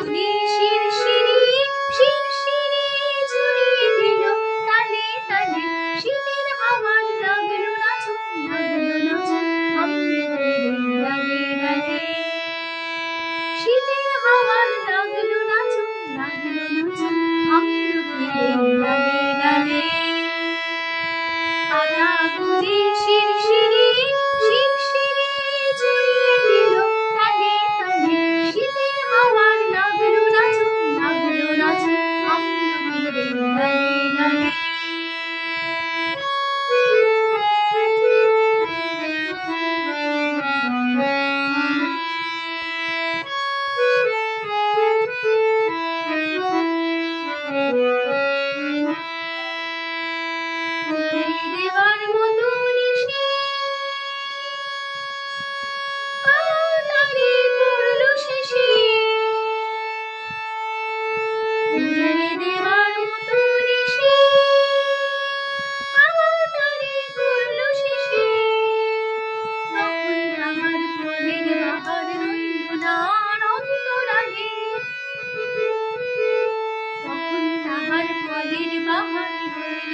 গুনে শিরশিরে শিরশিরে ছড়িয়ে দিল তালে তালে শীতের হাওয়ার লাগলো নাচন আমলকির ডালে ডালে শীতের হাওয়ার লাগলো নাচন আমলকির ডালে ডালে পাতা গুনে শিরশিরে শিরশিরে ছড়িয়ে দিল তালে তালে শীতের হাওয়ার লাগলো নাচন আমলকির ডালে ডালে দেবার মতো নিশে কালারে করলো শেষে দেবার মতো নিশে কালারে করলো শেষে তখন তাহার ফলের বাহার রইল না অন্তরালে তখন তাহার ফলের বাহার রইল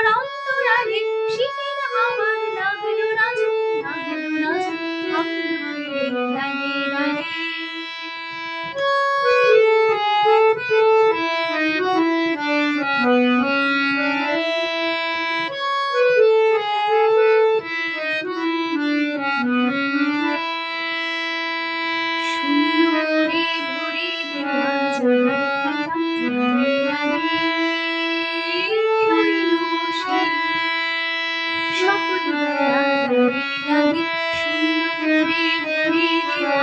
না অন্তরালে শীতের হাওয়ার লাগলো নাচন আমলকির ডালে ডালে সুন্দরে ভরে দেওয়া সকল বেলা লাগে সুন্দরে ভরে দেওয়া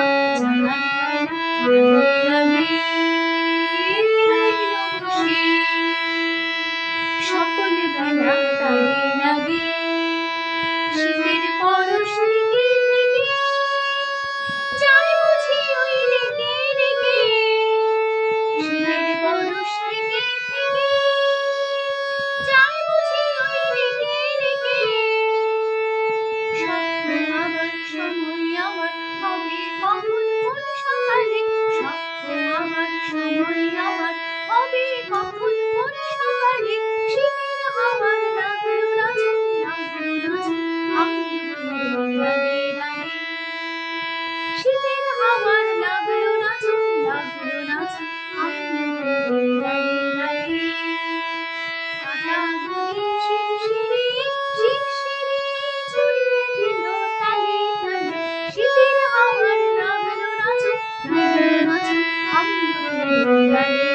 লাগে সকল বেলা তারে লাগে শীতের পরশ থেকে থেকে যায় বুঝি ওই রেগে রেগে শীতের পরশ থেকে থেকে যায় বুঝি ওই রেগে রেগে স্বপ্ন আমার সময় আমার হবে কখন কোন সকালে স্বপ্ন আমার সময় আমার হবে কখন কোন সকালে শীতের হাওয়ার লাগলো নাচন আমলকির ডালে ডালে শীতের হাওয়ার লাগলো নাচন আমলকির ডালে ডালে পাতা গুনে শিরশিরে শিরশিরে ছড়িয়ে দিল তালে তালে শীতের হাওয়ার লাগলো নাচন আমলকির ডালে